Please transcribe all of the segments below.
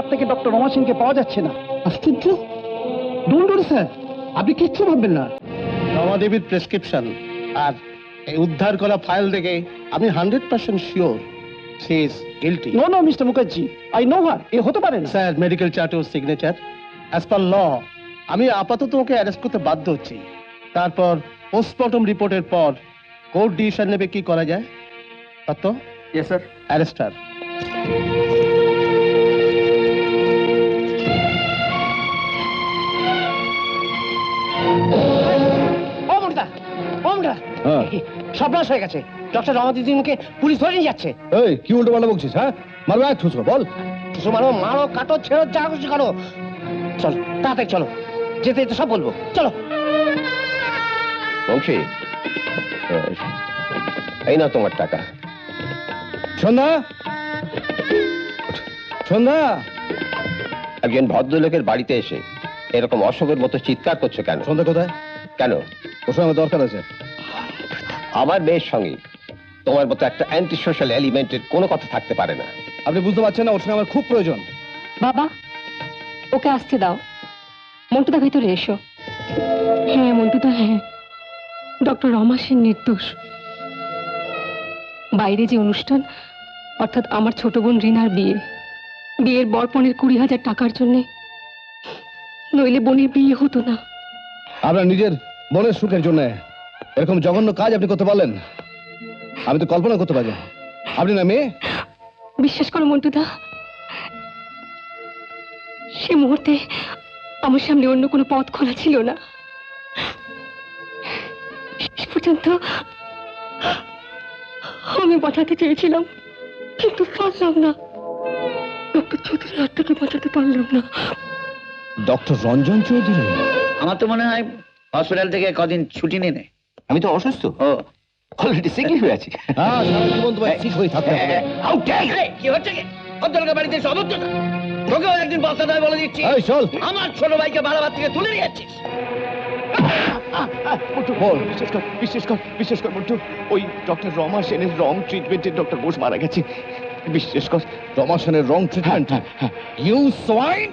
তার থেকে ডক্টর রমা সিংকে পাওয়া যাচ্ছে না। আশ্চর্য। ডোন্ট ওয়ারি স্যার, আপনি কিচ্ছু ভাববেন না। রমা দেবীর প্রেসক্রিপশন আর এই উদ্ধার করা ফাইল দেখে আমি 100% sure she is guilty. No no mister Mukherjee, I know her. এ হতে পারে না। স্যার, মেডিকেল চার্টে ওর সিগনেচার। অ্যাজ পার ল আমি আপাতত ওকে অ্যারেস্ট করতে বাধ্য হচ্ছি। তারপর পোস্টমর্টম রিপোর্টের পর কোর্ট ডিসিশন নেবে কি করা যায়। তো ইয়েস স্যার। অ্যারেস্ট হার। সর্বনাশ হয়ে গেছে। ডক্টর রমা দিদিকে পুলিশ ধরে নিয়ে যাচ্ছে। এই কি উল্টো পাল্টা বকছিস? হ্যাঁ, মারবো এক ঠুসো, বল। মারো মারো, কাটো, ছেড়ো, যা খুশি করো। চলো তাড়াতাড়ি চলো, যেতে যেতে সব বলবো। চলো। বংশী, এই না তোমার টাকা। সন্ধ্যা, সন্ধ্যা, একজন ভদ্রলোকের বাড়িতে এসে এরকম অশোকের মতো চিৎকার করছো কেন? সন্ধ্যা কোথায়? কেন? ওর সঙ্গে আমার দরকার আছে। আমার মেয়ের সঙ্গে তোমার মতো একটা অ্যান্টি সোশ্যাল এলিমেন্টের কোনো কথা থাকতে পারে না। আপনি বুঝতে পারছেন না, ওর সঙ্গে আমার খুব প্রয়োজন। বাবা, ওকে আসতে দাও। মন্টুদা ভেতরে এসো। হ্যাঁ মন্টুদা, হ্যাঁ, ডক্টর রমা সেন নির্দোষ। বাইরে যে অনুষ্ঠান, অর্থাৎ আমার ছোট বোন রিনার বিয়ের বরপণের 20,000 টাকার জন্যে, নইলে বোনের বিয়ে হতো না। আপনার নিজের বোনের সুখের জন্য এরকম জঘন্য কাজ আপনি করতে পারলেন? আমি তো কল্পনা করতে পারি। আপনি না মেয়ে? বিশ্বাস করো মন্টুদা, সে মুহূর্তে আমার সামনে অন্য কোনো পথ খোলা ছিল না। শেষ পর্যন্ত আমি বাঁচাতে চেয়েছিলাম, কিন্তু পারলাম না। ডক্টর চৌধুরীর হাত থেকে বাঁচাতে পারলাম না। ডক্টর রঞ্জন চৌধুরী? আমার তো মনে হয় হসপিটাল থেকে কদিন ছুটি নিয়ে নেয়। আমি তো অসুস্থ, অলরেডি সিক হয়ে আছি। হ্যাঁ, সারা জীবন তোমার ঠিক হয়ে থাকতে হবে। কি হচ্ছে কি? ভদ্রলোকের বাড়িতে এসে অভদ্রতা। তোকেও একদিন বাঁচাতে হবে বলে দিচ্ছি। এই চল। আমার ছোট ভাইকে বারাবার থেকে তুলে নিয়ে যাচ্ছিস। বল। বিশ্বাস কর মন্টু, ওই ডক্টর রমা সেনের রং ট্রিটমেন্টে ডক্টর বোস মারা গেছে। বিশ্বাস কর। রমা সেনের রং ট্রিটমেন্ট? You swine!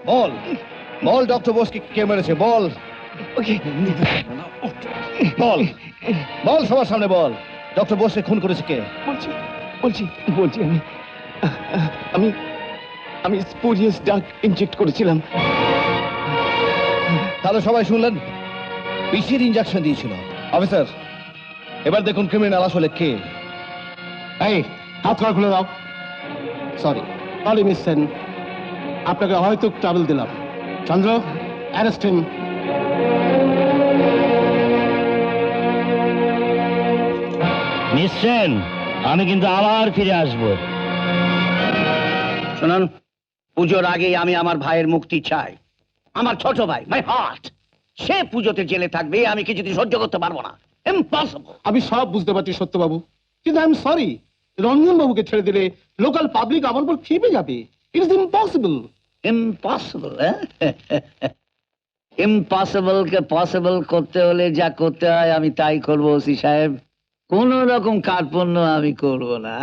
বল, বল ডক্টর বোসকে কে মেরেছে, বল। বল, বল সবার সামনে বল, ডক্টর বোসকে খুন করেছে কে? বলছি আমি স্পোরিয়াস ডাক ইনজেক্ট করেছিলাম। তাহলে সবাই শুনলেন, বিষের ইনজেকশন দিয়েছিল। অফিসার, এবার দেখুন ক্রিমিনাল আসলে কে। এই হাত পা খুলে দাও। সরি সরি মিস সেন, আপনাকে হয়তো ট্রাবল দিলাম। চন্দ্র, অ্যারেস্ট হিম। মিস সেন, আমি কিন্তু আবার ফিরে আসবো। শুনুন, পুজোর আগেই আমি আমার ভাইয়ের মুক্তি চাই। আমার ছোট ভাই, মাই হার্ট, সে পুজোতে জেলে থাকবে, আমি কিছুদিন সহ্য করতে পারবো না। ইম্পসিবল। আমি সব বুঝতে পারছি সত্যবাবু, কিন্তু আই এম সরি, রঞ্জন বাবুকে ছেড়ে দিলে লোকাল পাবলিক আমার উপর খেপে যাবে। It is impossible. Impossible? Impossible K possible করতে হলে যা করতে হয় আমি তাই করবো ওসি সাহেব। কোন রকম কার্পণ্য আমি করব না।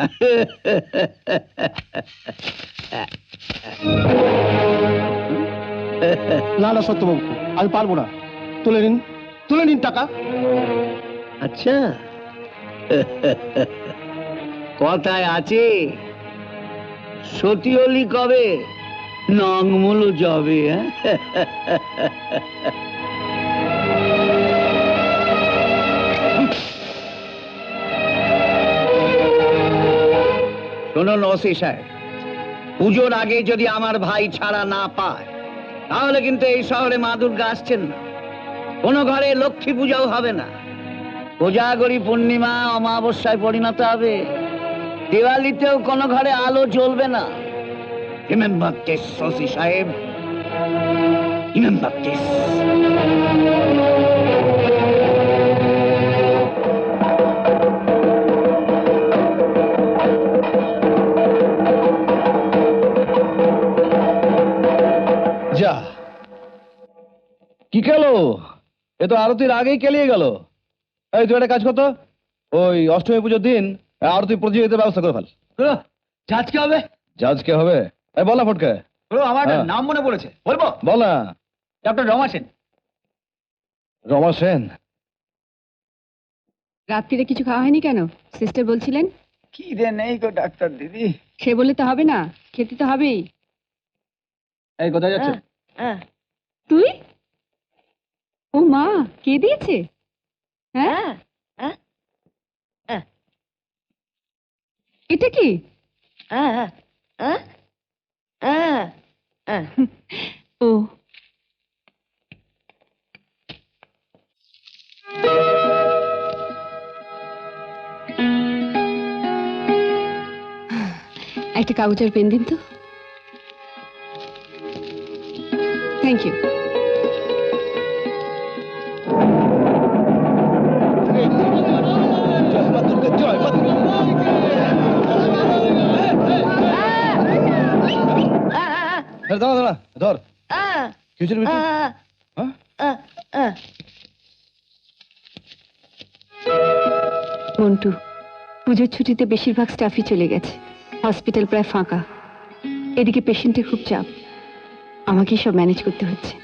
না না সত্যবাবু, আমি পারবো না। তুলে নিন টাকা। আচ্ছা, কথায় আছে সতীয়লি কবে নংমূল যাবে। শুনুন ওসি সাহেব, পুজোর আগে যদি আমার ভাই ছাড়া না পায়, তাহলে কিন্তু এই শহরে মা দুর্গা আসছেন না। কোনো ঘরে লক্ষ্মী পূজাও হবে না। কোজাগরী পূর্ণিমা অমাবস্যায় পরিণত হবে। দিওয়ালিতেও কোনো ঘরে আলো জ্বলবে না। রিমেম্বার দিস ওসি সাহেব, রিমেম্বার দিস। যা, কি গেল? এ তো আরতির আগেই কেলিয়ে গেল। এই তুই একটা কাজ করতো, ওই অষ্টমী পুজোর দিন আরতি প্রতিযোগিতার ব্যবস্থা করে ফেল। জাজ কি হবে? জাজ কে হবে? এই বল না ফটকে, আমার একটা হ্যাঁ। নাম মনে পড়েছে, বলবো? বল না। ডক্টর রমা সেন। রমা সেন? রাত্রিরে কিছু খাওয়া হয়নি কেন? সিস্টার বলছিলেন। কি রে নেই গো ডাক্তার দিদি। সে বলে তো হবে না, খেতে তো হবেই। এই কোথায় যাচ্ছে? তুই? ও মা, কে দিয়েছে? হ্যাঁ, এটা কি? ও একটা কাগজের পেন দিন তো। Thank you. জয় মা দুর্গা, জয় মা দুর্গা। দাঁড়া দাঁড়া, ধর। কি হয়েছে রে বিট্টু? হ্যাঁ? মন্টু, পুজোর ছুটিতে বেশিরভাগ স্টাফই চলে গেছে, হসপিটাল প্রায় ফাঁকা। এদিকে পেশেন্টের খুব চাপ, আমাকেই সব ম্যানেজ করতে হচ্ছে।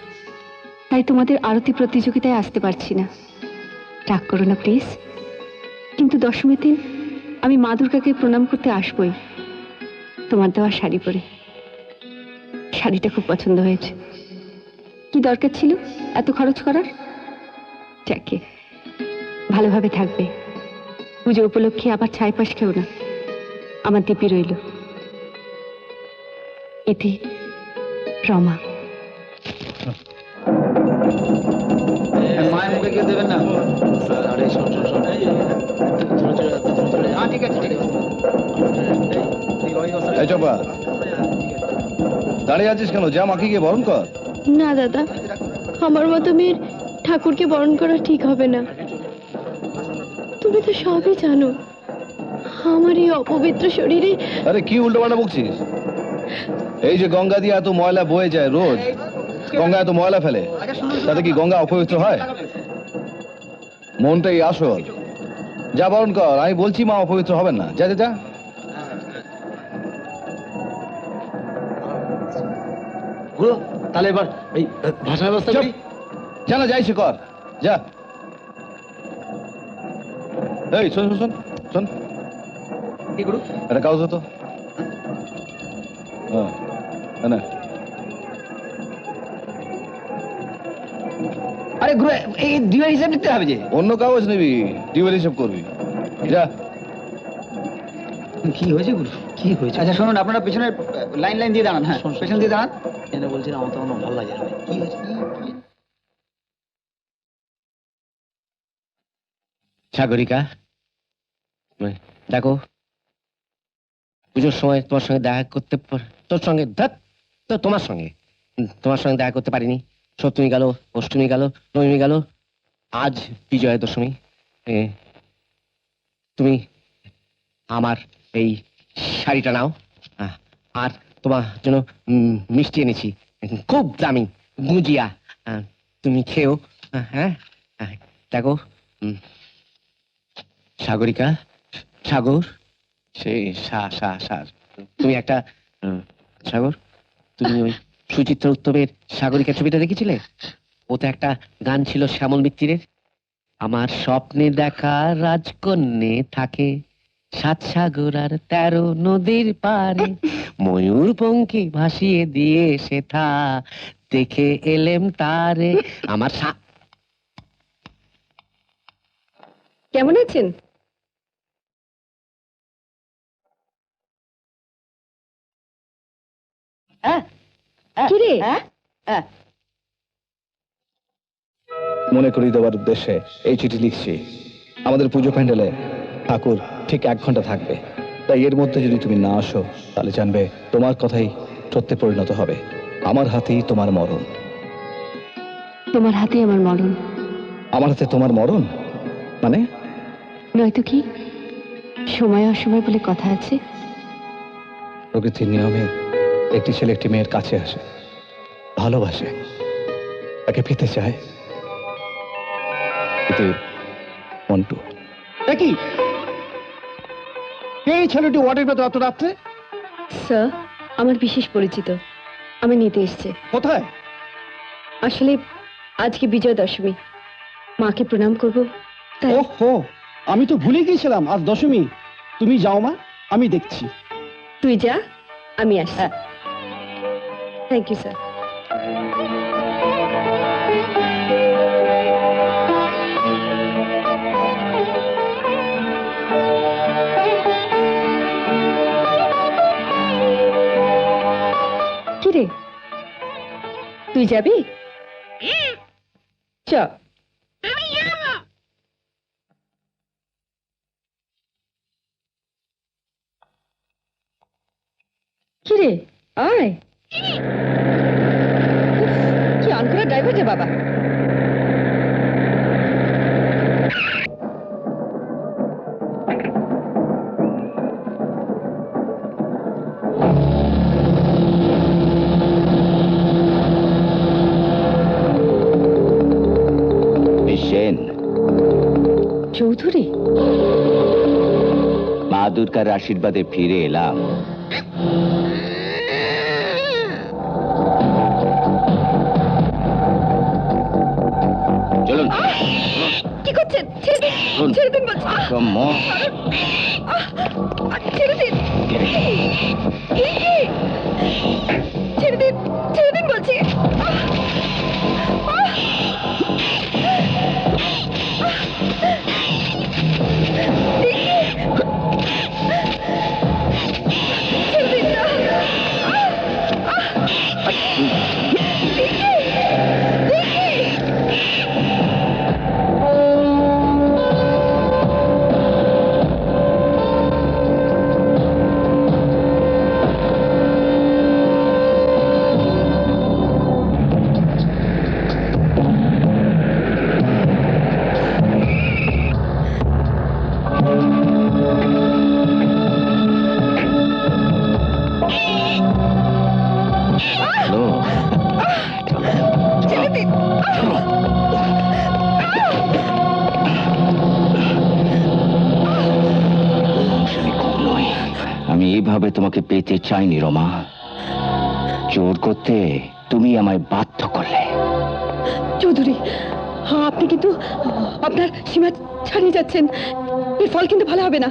তাই তোমাদের আরতি প্রতিযোগিতায় আসতে পারছি না, রাগ করো না প্লিজ। কিন্তু দশমীর দিন আমি মা দুর্গাকে প্রণাম করতে আসবই, তোমার দেওয়া শাড়ি পরে। শাড়িটা খুব পছন্দ হয়েছে। কি দরকার ছিল এত খরচ করার? যাকে, ভালোভাবে থাকবে। পুজো উপলক্ষে আবার ছাই পাশ খেও না। আমার দিপি রইল। ইতি, রমা। মায়ের মুখে কেউ দেবেন না। ঠিক আছে, ঠিক আছে। এই চপা, দাঁড়িয়ে আছিস কেন? যা মাকে গিয়ে বরণ কর। না দাদা, আমার মতো মেয়ের ঠাকুরকে বরণ করা ঠিক হবে না। তুমি তো সবই জানো, আমার এই অপবিত্র শরীরে। আরে কি উল্টো পাল্টা বকছিস? এই যে গঙ্গা দিয়ে এত ময়লা বয়ে যায় রোজ, গঙ্গা এত ময়লা ফেলে, তাতে কি গঙ্গা অপবিত্র হয়? মনটাই আসল। যা বরণ কর, আমি বলছি মা অপবিত্র হবেন না। যা যা যা। তাহলে এবার এই ভাষা ব্যবস্থা চুপ। যা না, যাইছে কর, যা। এই শোন শোন শোন শোন, কি করু? একটা কাগজ হতো। হ্যাঁ না, আরে গুরু, এই ডিউয়ের হিসাব দিতে হবে যে। অন্য কাগজ নিবি, ডিউয়ের হিসেব করবি। যা। কি হয়েছে গুরু? কি হয়েছে? আচ্ছা শুনুন, আপনারা পেছনে লাইন লাইন দিয়ে দাঁড়ান। হ্যাঁ, পেছন দিয়ে দাঁড়ান। এনে বলছেন আমার তো কোনো ভালো লাগে না। কি হয়েছে? সাগরিকা, দেখো, পুজোর সময় তোমার সঙ্গে দেখা করতে তোর সঙ্গে তো তোমার সঙ্গে দেখা করতে পারিনি। সপ্তমী গেল, অষ্টমী গেল, নবমী গেল, আজ বিজয়া দশমী। তুমি আমার এই শাড়িটা নাও, আর তোমার জন্য মিষ্টি এনেছি, খুব দামি গুজিয়া। তুমি খেও। হ্যাঁ, দেখো, সাগরিকা, সাগর, সেই তুমি একটা সাগর, তুমি ওই সুচিত্রা উত্তমের সাগরিকা ছবিটা দেখেছিলে? ওতে একটা গান ছিল শ্যামল মিত্তিরের, আমার স্বপ্নে দেখা রাজকন্যে থাকে 7 সাগর আর 13 নদীর পারে, ময়ূর পঙ্খী ভাসিয়ে দিয়ে সেথা দেখে এলেম তারে। আমার কেমন আছেন? কিরে? মনে করিয়ে দেওয়ার উদ্দেশ্যে এই চিঠি লিখছি। আমাদের পুজো প্যান্ডেলে ঠাকুর ঠিক 1 ঘন্টা থাকবে, তাই এর মধ্যে যদি তুমি না আসো তাহলে জানবে তোমার কথাই সত্যে পরিণত হবে। আমার হাতেই তোমার মরণ। তোমার হাতে আমার মরণ? আমার হাতে তোমার মরণ মানে? নয়তো কি? সময় অসময় বলে কথা আছে। প্রকৃতির নিয়মে একটি ছেলে একটি মেয়ের কাছে আসে, ভালোবাসে, তাকে পেতে চায়। মন্টু। কি কে এই ছেলেটি ওয়ার্ডের ভেতর এত রাত্রে? স্যার, আমার বিশেষ পরিচিত, আমি নিতে এসছে। কোথায়? আসলে আজকে বিজয় দশমী, মাকে প্রণাম করব, তাই। ওহো, আমি তো ভুলে গিয়েছিলাম আজ দশমী। তুমি যাও মা, আমি দেখছি। তুই যা, আমি আসছি। Thank you sir. কিরে, তুই যাবি? চ। কিরে, আয়। উফ, কি আনকরা ড্রাইভার রে বাবা। সেন, চৌধুরী, মা দুর্গার আশীর্বাদে ফিরে এলাম। চলুন। কি করছেন? ছেড়ে দিন, ছেড়ে দিন বলছি। ছেড়ে দিন, ছেড়ে দিন, ছেড়ে দিন বলছি। আমি এইভাবে তোমাকে পেতে চাইনি রমা। জোর করতে তুমি আমায় বাধ্য করলে। চৌধুরী, আপনি কিন্তু আপনার সীমা ছাড়িয়ে যাচ্ছেন। এর ফল কিন্তু ভালো হবে না।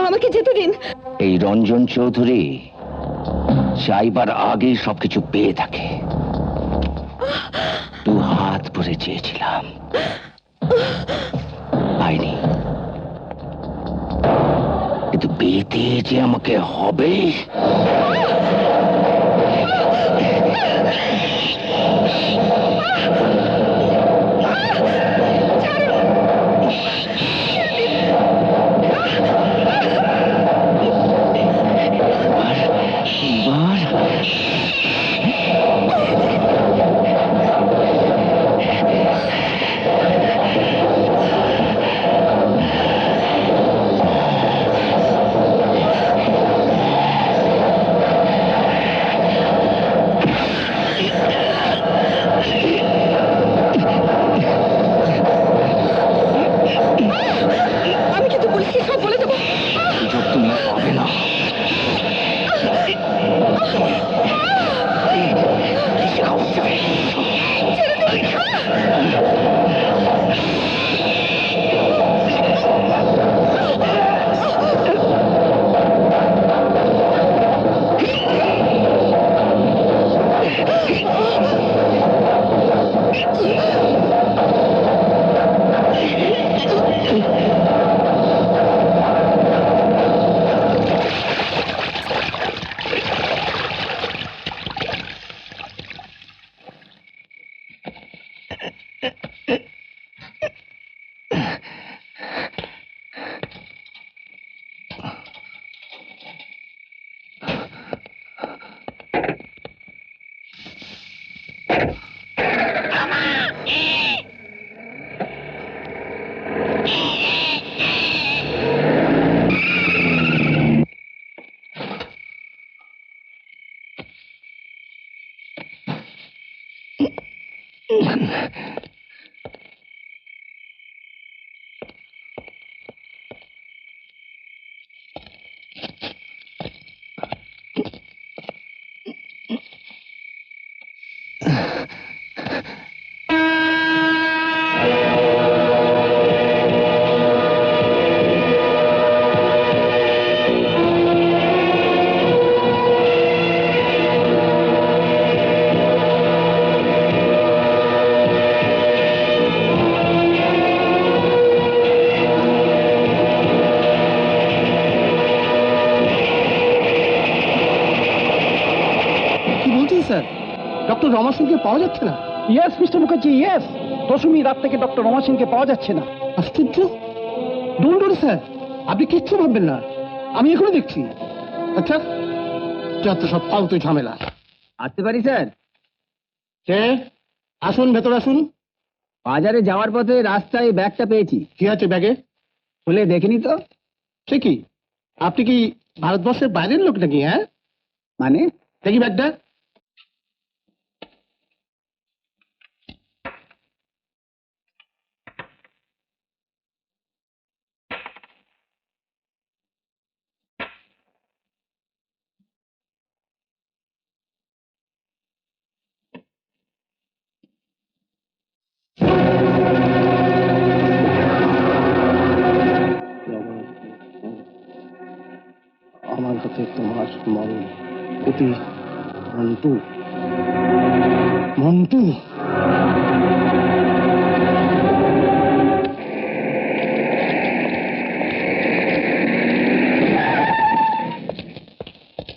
আমাকে যেতে দিন। এই রঞ্জন চৌধুরী চাইবার আগেই সবকিছু পেয়ে থাকে। দু হাত ভরে চেয়েছিলাম, পাইনি, কিন্তু পেতে যে আমাকে হবে। আমি কিন্তু পুলিশকে সব বলে দেবো। সুযোগ তুমি আর পাবে না। ডক্টর রমা সিংকে পাওয়া যাচ্ছে না? Yes mister Mukherjee, yes. Dashami রাত থেকে ডক্টর রমা সিংকে পাওয়া যাচ্ছে না। আশ্চর্য। ডোন্ট ওয়ারি স্যার, আপনি কিচ্ছু ভাববেন না, আমি এখনো দেখছি। আচ্ছা, যত সব ফালতু ঝামেলা। আসতে পারি স্যার? কে? আসুন, ভেতরে আসুন। বাজারে যাওয়ার পথে রাস্তায় ব্যাগটা পেয়েছি। কি আছে ব্যাগে? খুলে দেখিনি তো। সে কি, আপনি কি ভারতবর্ষের বাইরের লোক নাকি? হ্যাঁ, মানে? দেখি ব্যাগটা। আমার হাতে তোমার মরণ, অতি মন্টু, মন্টু।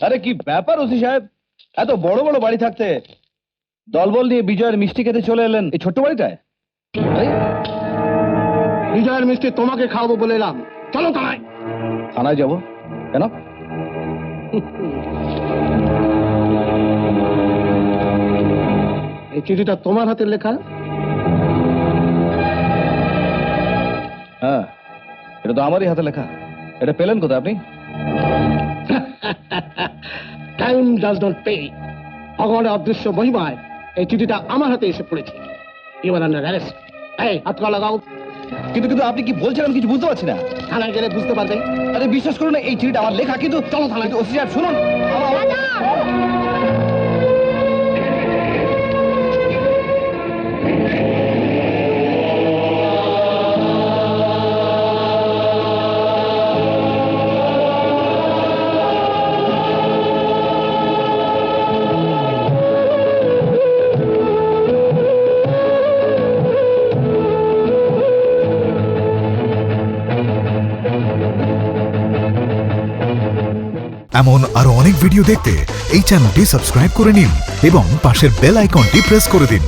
আরে কি ব্যাপার ওসি সাহেব, এত বড় বড় বাড়ি থাকতে দলবল নিয়ে বিজয়ের মিষ্টি খেতে চলে এলেন এই ছোট্ট বাড়িটায়? আরে, বিজয়ের মিষ্টি তোমাকে খাওয়াবো বলে এলাম, চলো থানায়। থানায় যাবো কেন? এই চিঠিটা তোমার হাতের লেখা? হ্যাঁ, এটা তো আমারই হাতে লেখা। এটা পেলেন কোথায় আপনি? Time does not pay. ভগবানের অদৃশ্য মহিমায় এই চিঠিটা আমার হাতে এসে পড়েছে। এবার আন্ডার অ্যারেস্ট। এই হাতটা লাগাও। কিন্তু কিন্তু আপনি কি বলছেন আমি কিছু বুঝতে পারছি না। থানায় গেলে বুঝতে পারবে। আরে বিশ্বাস করুন, এই চিঠিটা আমার লেখা, কিন্তু চলো থানায়। ওসি সাহেব শুনুন। এমন আরো অনেক ভিডিও দেখতে এই চ্যানেলটি সাবস্ক্রাইব করে নিন এবং পাশের বেল আইকনটি প্রেস করে দিন।